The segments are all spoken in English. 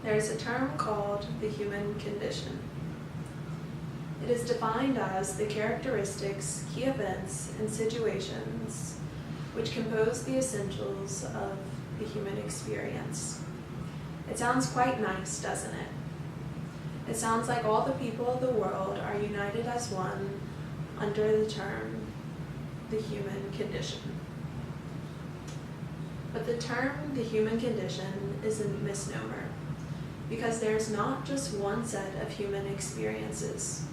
there's a term called the human condition. It is defined as the characteristics, key events, and situations which compose the essentials of the human experience. It sounds quite nice, doesn't it? It sounds like all the people of the world are united as one under the term the human condition. But the term the human condition is a misnomer, because there's not just one set of human experiences,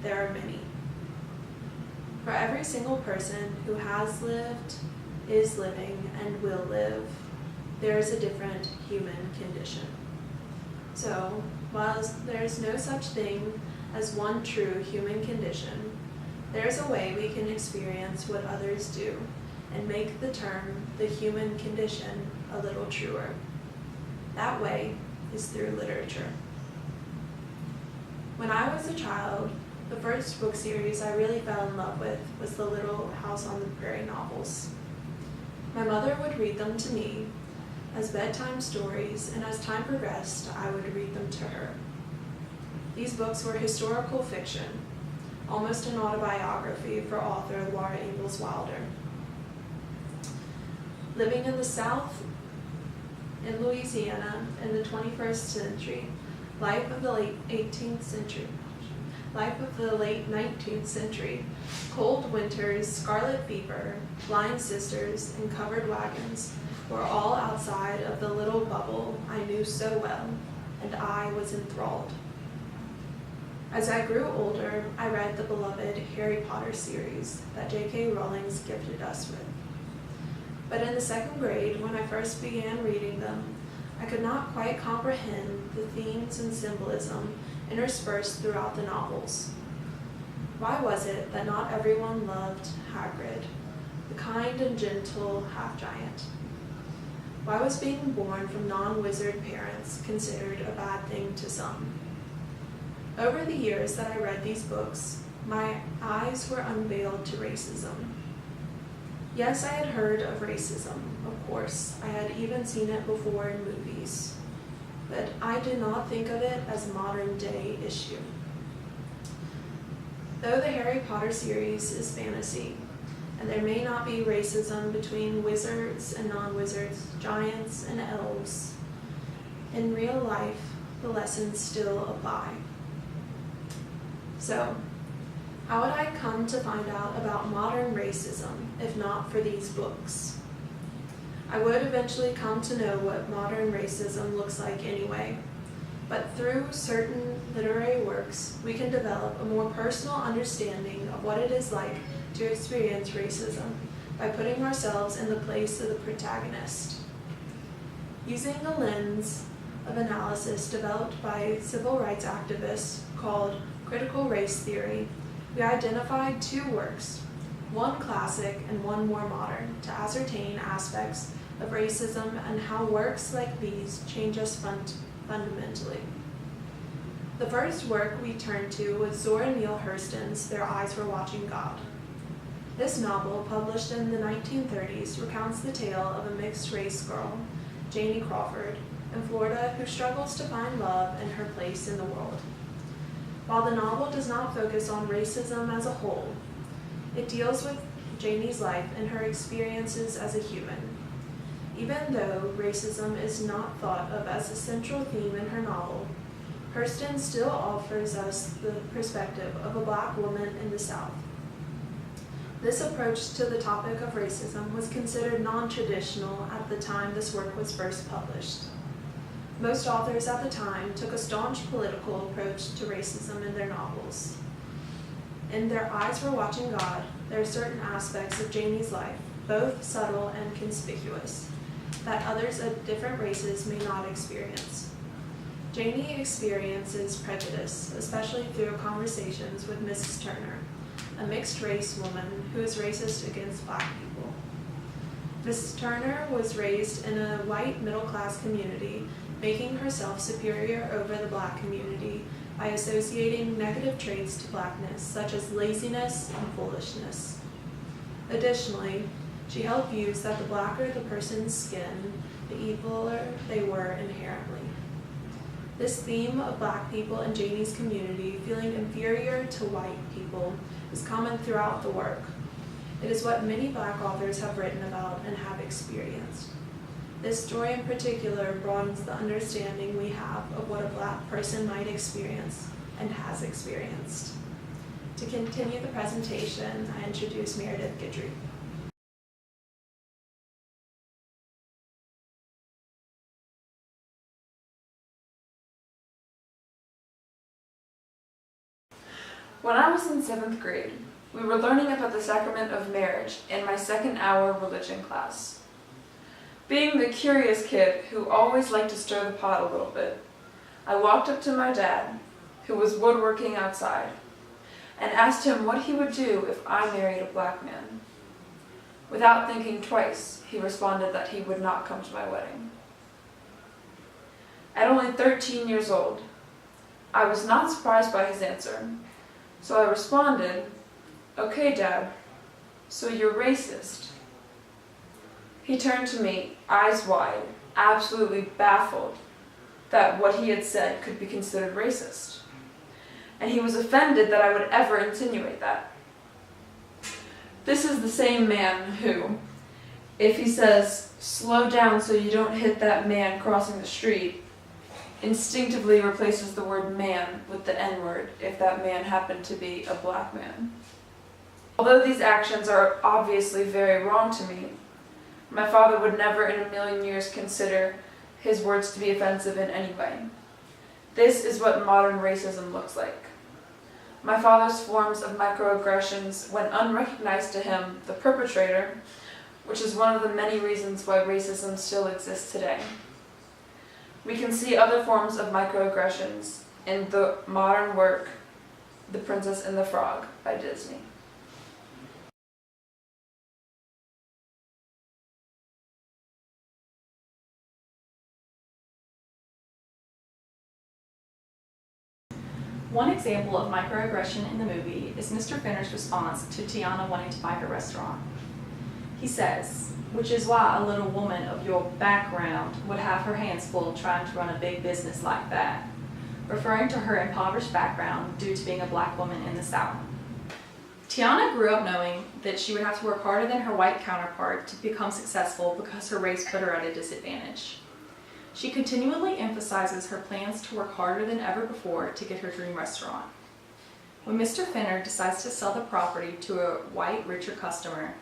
there are many. For every single person who has lived, is living, and will live, there is a different human condition. So, while there's no such thing as one true human condition, there's a way we can experience what others do and make the term the human condition a little truer. That way is through literature. When I was a child, the first book series I really fell in love with was the Little House on the Prairie novels. My mother would read them to me as bedtime stories, and as time progressed, I would read them to her. These books were historical fiction, almost an autobiography for author Laura Ingalls Wilder. Living in the South, in Louisiana, in the 21st century, life of the late 19th century, cold winters, scarlet fever, blind sisters, and covered wagons were all outside of the little bubble I knew so well, and I was enthralled. As I grew older, I read the beloved Harry Potter series that J.K. Rowling's gifted us with. But in the second grade, when I first began reading them, I could not quite comprehend the themes and symbolism interspersed throughout the novels. Why was it that not everyone loved Hagrid, the kind and gentle half-giant? Why was being born from non-wizard parents considered a bad thing to some? Over the years that I read these books, my eyes were unveiled to racism. Yes, I had heard of racism, of course. I had even seen it before in movies. But I did not think of it as a modern-day issue. Though the Harry Potter series is fantasy, and there may not be racism between wizards and non-wizards, giants and elves, in real life, the lessons still apply. So, how would I come to find out about modern racism if not for these books? I would eventually come to know what modern racism looks like anyway, but through certain literary works, we can develop a more personal understanding of what it is like to experience racism by putting ourselves in the place of the protagonist. Using a lens of analysis developed by civil rights activists called critical race theory, we identified two works, one classic and one more modern, to ascertain aspects of racism and how works like these change us fundamentally. The first work we turned to was Zora Neale Hurston's Their Eyes Were Watching God. This novel, published in the 1930s, recounts the tale of a mixed-race girl, Janie Crawford, in Florida, who struggles to find love and her place in the world. While the novel does not focus on racism as a whole, it deals with Janie's life and her experiences as a human. Even though racism is not thought of as a central theme in her novel, Hurston still offers us the perspective of a Black woman in the South. This approach to the topic of racism was considered non-traditional at the time this work was first published. Most authors at the time took a staunch political approach to racism in their novels. In Their Eyes Were Watching God, there are certain aspects of Janie's life, both subtle and conspicuous, that others of different races may not experience. Janie experiences prejudice, especially through conversations with Mrs. Turner, a mixed-race woman who is racist against Black people. Mrs. Turner was raised in a white middle-class community, making herself superior over the Black community by associating negative traits to Blackness, such as laziness and foolishness. Additionally, she held views that the blacker the person's skin, the eviler they were inherently. This theme of Black people in Janie's community feeling inferior to white people is common throughout the work. It is what many Black authors have written about and have experienced. This story in particular broadens the understanding we have of what a Black person might experience and has experienced. To continue the presentation, I introduce Meredith Guidry. When I was in 7th grade, we were learning about the sacrament of marriage in my second hour religion class. Being the curious kid who always liked to stir the pot a little bit, I walked up to my dad, who was woodworking outside, and asked him what he would do if I married a Black man. Without thinking twice, he responded that he would not come to my wedding. At only 13 years old, I was not surprised by his answer. So I responded, "Okay, Dad, so you're racist." He turned to me, eyes wide, absolutely baffled that what he had said could be considered racist. And he was offended that I would ever insinuate that. This is the same man who, if he says, "Slow down so you don't hit that man crossing the street," instinctively replaces the word man with the N-word if that man happened to be a Black man. Although these actions are obviously very wrong to me, my father would never in a million years consider his words to be offensive in any way. This is what modern racism looks like. My father's forms of microaggressions when unrecognized to him, the perpetrator, which is one of the many reasons why racism still exists today. We can see other forms of microaggressions in the modern work, The Princess and the Frog by Disney. One example of microaggression in the movie is Mr. Finner's response to Tiana wanting to buy her restaurant. He says, "Which is why a little woman of your background would have her hands full trying to run a big business like that," referring to her impoverished background due to being a Black woman in the South. Tiana grew up knowing that she would have to work harder than her white counterpart to become successful because her race put her at a disadvantage. She continually emphasizes her plans to work harder than ever before to get her dream restaurant. When Mr. Finner decides to sell the property to a white, richer customer,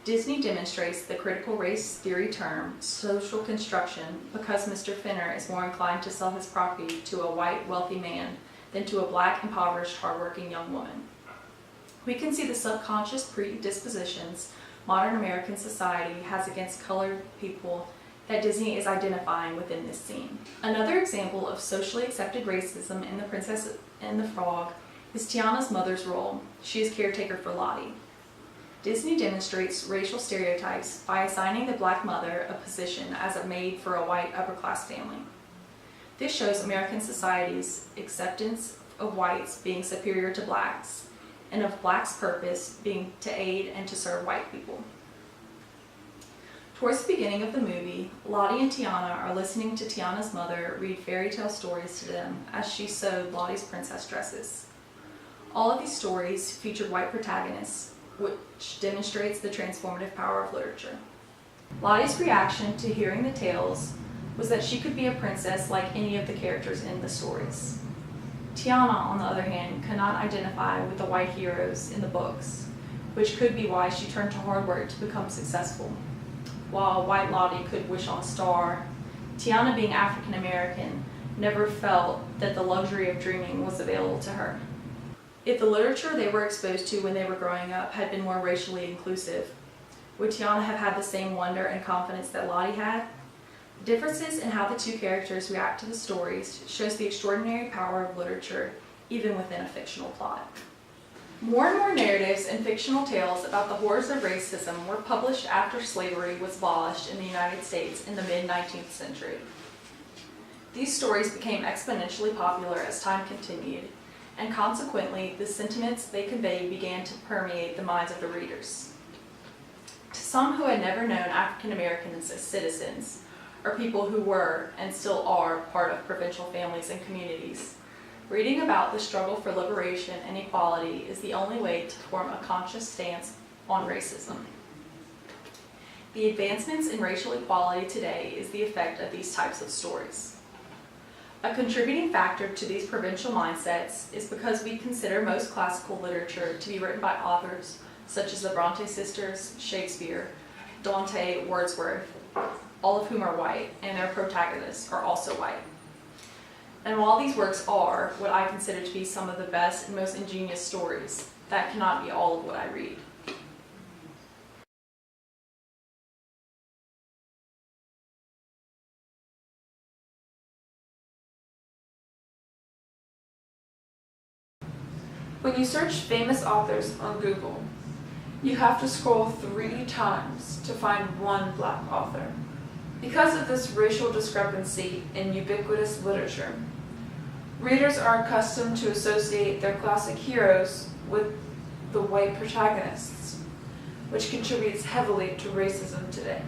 Disney demonstrates the critical race theory term, social construction, because Mr. Finner is more inclined to sell his property to a white, wealthy man than to a Black, impoverished, hardworking young woman. We can see the subconscious predispositions modern American society has against colored people that Disney is identifying within this scene. Another example of socially accepted racism in The Princess and the Frog is Tiana's mother's role. She is caretaker for Lottie. Disney demonstrates racial stereotypes by assigning the Black mother a position as a maid for a white upper-class family. This shows American society's acceptance of whites being superior to Blacks, and of Blacks' purpose being to aid and to serve white people. Towards the beginning of the movie, Lottie and Tiana are listening to Tiana's mother read fairy tale stories to them as she sewed Lottie's princess dresses. All of these stories featured white protagonists, which demonstrates the transformative power of literature. Lottie's reaction to hearing the tales was that she could be a princess like any of the characters in the stories. Tiana, on the other hand, could not identify with the white heroes in the books, which could be why she turned to hard work to become successful. While white Lottie could wish on a star, Tiana, being African American, never felt that the luxury of dreaming was available to her. If the literature they were exposed to when they were growing up had been more racially inclusive, would Tiana have had the same wonder and confidence that Lottie had? The differences in how the two characters react to the stories shows the extraordinary power of literature, even within a fictional plot. More and more narratives and fictional tales about the horrors of racism were published after slavery was abolished in the United States in the mid-19th century. These stories became exponentially popular as time continued, and consequently, the sentiments they conveyed began to permeate the minds of the readers. To some who had never known African Americans as citizens, are people who were and still are part of provincial families and communities. Reading about the struggle for liberation and equality is the only way to form a conscious stance on racism. The advancements in racial equality today is the effect of these types of stories. A contributing factor to these provincial mindsets is because we consider most classical literature to be written by authors such as the Bronte sisters, Shakespeare, Dante, Wordsworth, all of whom are white, and their protagonists are also white. And while these works are what I consider to be some of the best and most ingenious stories, that cannot be all of what I read. When you search famous authors on Google, you have to scroll 3 times to find one Black author. Because of this racial discrepancy in ubiquitous literature, readers are accustomed to associate their classic heroes with the white protagonists, which contributes heavily to racism today.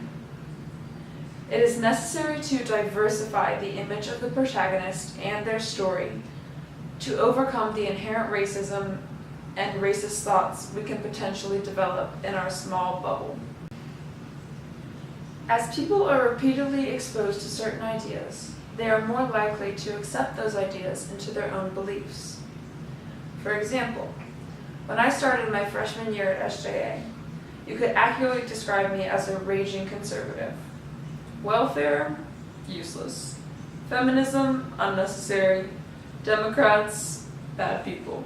It is necessary to diversify the image of the protagonist and their story to overcome the inherent racism and racist thoughts we can potentially develop in our small bubble. As people are repeatedly exposed to certain ideas, they are more likely to accept those ideas into their own beliefs. For example, when I started my freshman year at SJA, you could accurately describe me as a raging conservative. Welfare? Useless. Feminism? Unnecessary. Democrats? Bad people.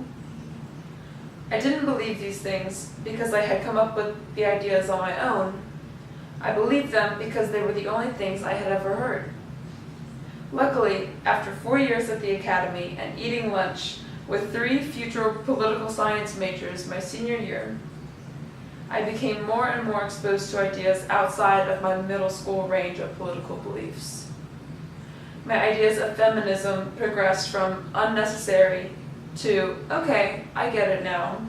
I didn't believe these things because I had come up with the ideas on my own. I believed them because they were the only things I had ever heard. Luckily, after 4 years at the academy and eating lunch with 3 future political science majors my senior year, I became more and more exposed to ideas outside of my middle school range of political beliefs. My ideas of feminism progressed from unnecessary to, okay, I get it now,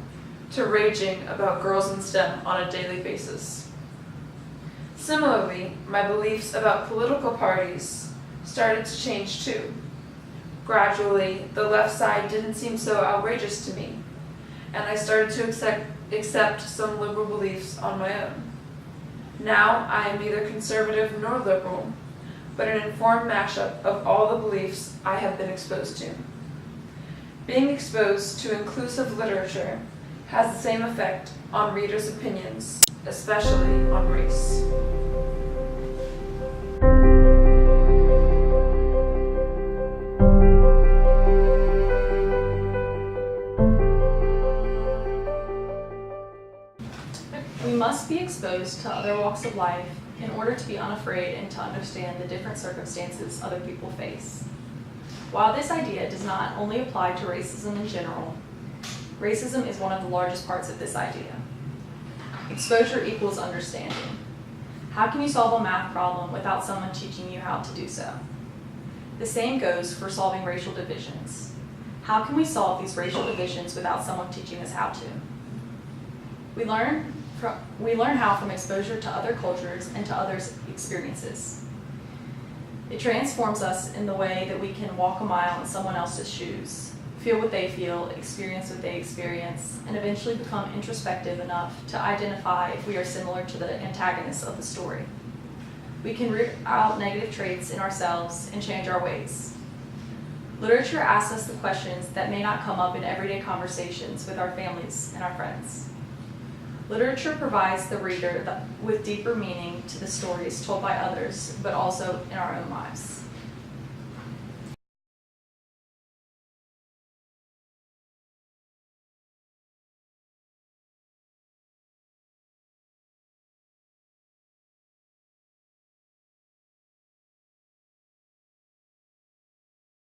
to raging about girls in STEM on a daily basis. Similarly, my beliefs about political parties started to change too. Gradually, the left side didn't seem so outrageous to me, and I started to accept some liberal beliefs on my own. Now, I am neither conservative nor liberal, but an informed mashup of all the beliefs I have been exposed to. Being exposed to inclusive literature has the same effect on readers' opinions, especially on race. We must be exposed to other walks of life in order to be unafraid and to understand the different circumstances other people face. While this idea does not only apply to racism in general, racism is one of the largest parts of this idea. Exposure equals understanding. How can you solve a math problem without someone teaching you how to do so? The same goes for solving racial divisions. How can we solve these racial divisions without someone teaching us how to? We learn how from exposure to other cultures and to others' experiences. It transforms us in the way that we can walk a mile in someone else's shoes, feel what they feel, experience what they experience, and eventually become introspective enough to identify if we are similar to the antagonists of the story. We can root out negative traits in ourselves and change our ways. Literature asks us the questions that may not come up in everyday conversations with our families and our friends. Literature provides the reader with deeper meaning to the stories told by others, but also in our own lives.